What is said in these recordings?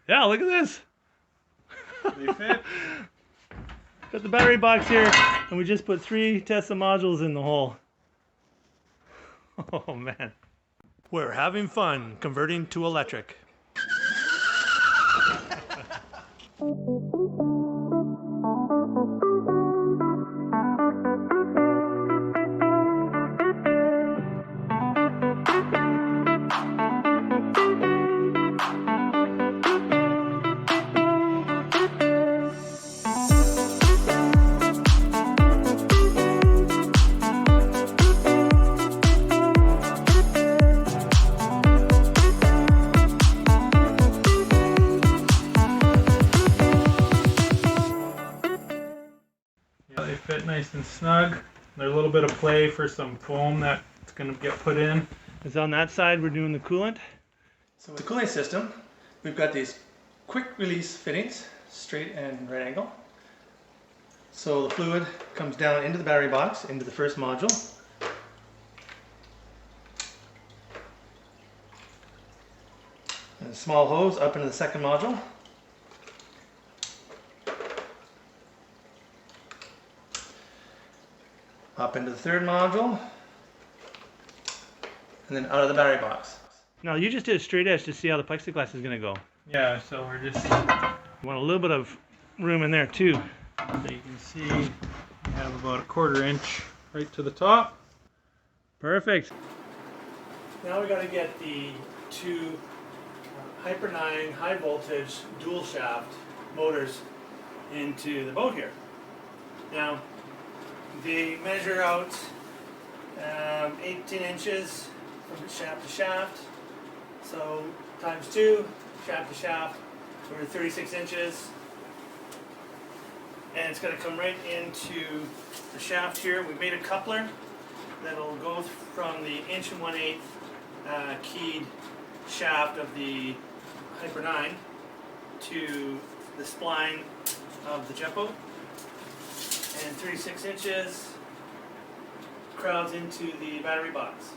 Yeah, look at this. They fit. Got the battery box here, and we just put 3 Tesla modules in the hole. Oh man. We're having fun converting to electric. Yeah, they fit nice and snug. There's a little bit of play for some foam that's going to get put in. Is on that side we're doing the coolant. So with the cooling system, we've got these quick release fittings, straight and right angle. So the fluid comes down into the battery box, into the first module. And a small hose up into the second module. Up into the third module. And then out of the battery box. Now you just did a straight edge to see how the plexiglass is going to go. Yeah, so we're just, You want a little bit of room in there too. so you can see we have about a 1/4 inch right to the top. Perfect. Now we got to get the 2 Hyper 9 high voltage dual shaft motors into the boat here. Now they measure out 18 inches from shaft to shaft. So times 2, shaft to shaft, we're 36 inches. And it's going to come right into the shaft here. We made a coupler that'll go from the 1 1/8 keyed shaft of the Hyper 9 to the spline of the Jetboat. And 36 inches crowds into the battery box.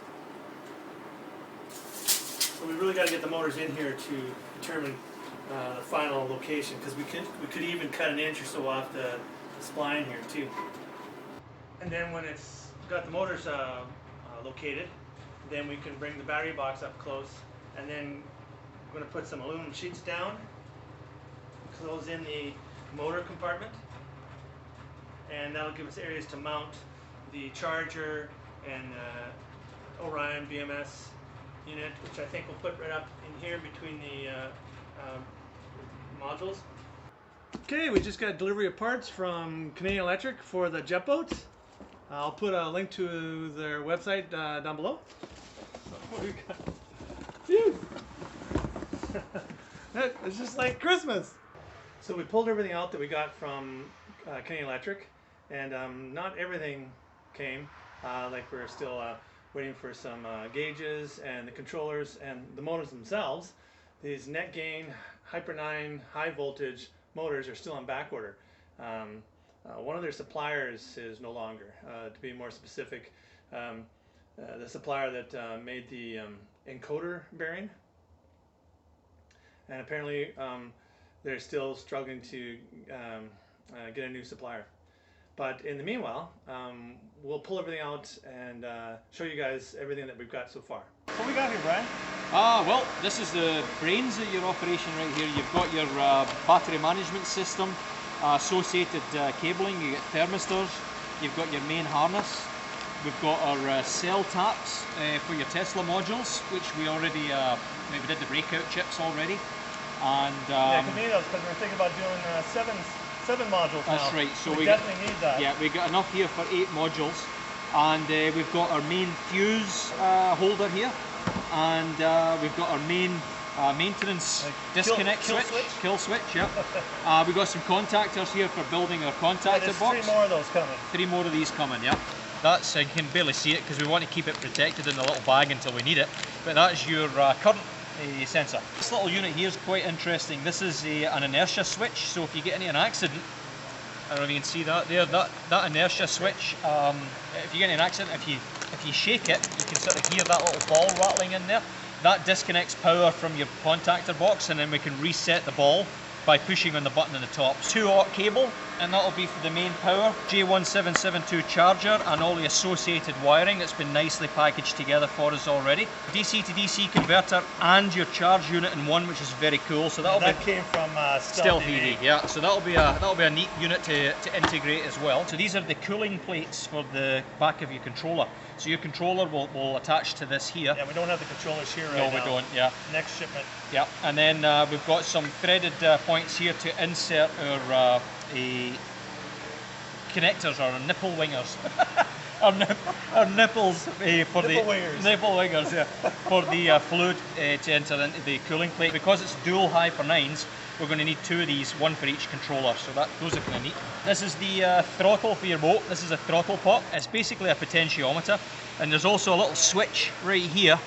So we really got to get the motors in here to determine the final location, because we could even cut an inch or so off the spline here too. And then when it's got the motors located, then we can bring the battery box up close, and then we're going to put some aluminum sheets down, close in the motor compartment, and that'll give us areas to mount the charger and Orion BMS unit, which I think we'll put right up in here between the modules. Okay, we just got delivery of parts from Canadian Electric for the Jetboat. I'll put a link to their website down below. So we got, phew. It's just like Christmas. So we pulled everything out that we got from Canadian Electric, and not everything came. Like we're still waiting for some gauges and the controllers and the motors themselves. These net gain Hyper 9 high voltage motors are still on back order. One of their suppliers is no longer. To be more specific, the supplier that made the encoder bearing, and apparently they're still struggling to get a new supplier. But in the meanwhile, we'll pull everything out and show you guys everything that we've got so far. What we got here, Brian? Well, this is the brains of your operation right here. You've got your battery management system, associated cabling, you get thermistors, you've got your main harness, we've got our cell taps for your Tesla modules, which we already, we did the breakout chips already. And yeah, we need those because we're thinking about doing seven modules now. That's right. So we definitely need that. Yeah, we got enough here for 8 modules, and we've got our main fuse holder here, and we've got our main maintenance disconnect kill switch. Yeah. We've got some contactors here for building our contactor box. 3 more of those coming. 3 more of these coming. Yeah. That's, you can barely see it because we want to keep it protected in the little bag until we need it. But that's your current sensor. This little unit here is quite interesting. This is an inertia switch, so if you get into an accident, I don't know if you can see that there, that inertia switch, if you get into an accident, if you shake it, you can sort of hear that little ball rattling in there. That disconnects power from your contactor box, and then we can reset the ball by pushing on the button on the top. 2-aught cable, and that'll be for the main power. J1772 charger and all the associated wiring. It's been nicely packaged together for us already. DC to DC converter and your charge unit in one, which is very cool. So that'll That be came from Stealth EV, yeah. So that'll be a neat unit to integrate as well. So these are the cooling plates for the back of your controller. So your controller will attach to this here. Yeah, we don't have the controllers here right No, now. we don't. Yeah. Next shipment. Yeah, and then we've got some threaded points here to insert our connectors, or nipple wingers. our nipples for Nipple the wingers. nipple wingers, yeah, for the fluid to enter into the cooling plate. Because it's dual hyper 9s, we're going to need 2 of these, one for each controller. So those are kind of neat. This is the throttle for your boat. This is a throttle pot. It's basically a potentiometer, and there's also a little switch right here,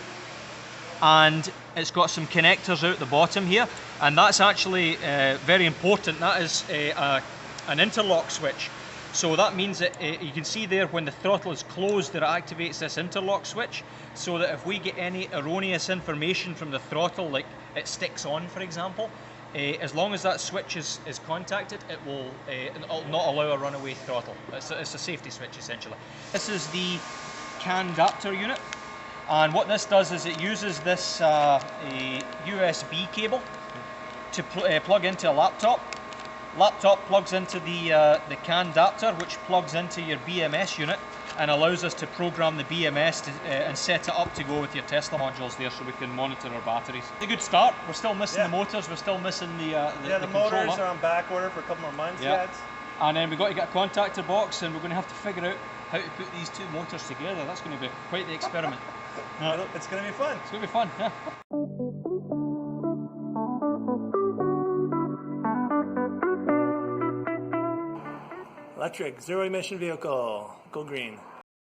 and it's got some connectors out the bottom here, and that's actually very important. That is an interlock switch. So that means that you can see there when the throttle is closed, that it activates this interlock switch, so that if we get any erroneous information from the throttle, like it sticks on, for example, as long as that switch is contacted, it will not allow a runaway throttle. It's a safety switch, essentially. This is the CAN adapter unit, and what this does is it uses this USB cable to plug into a laptop. Laptop plugs into the CAN adapter, which plugs into your BMS unit and allows us to program the BMS and set it up to go with your Tesla modules there, so we can monitor our batteries. It's a good start. We're still missing the motors. We're still missing the motors controller. are on back order for a couple more months Yeah. yet. And then we've got to get a contactor box, and we're going to have to figure out how to put these 2 motors together. That's going to be quite the experiment. It's going to be fun. It's going to be fun, yeah. Electric, zero emission vehicle. Go green.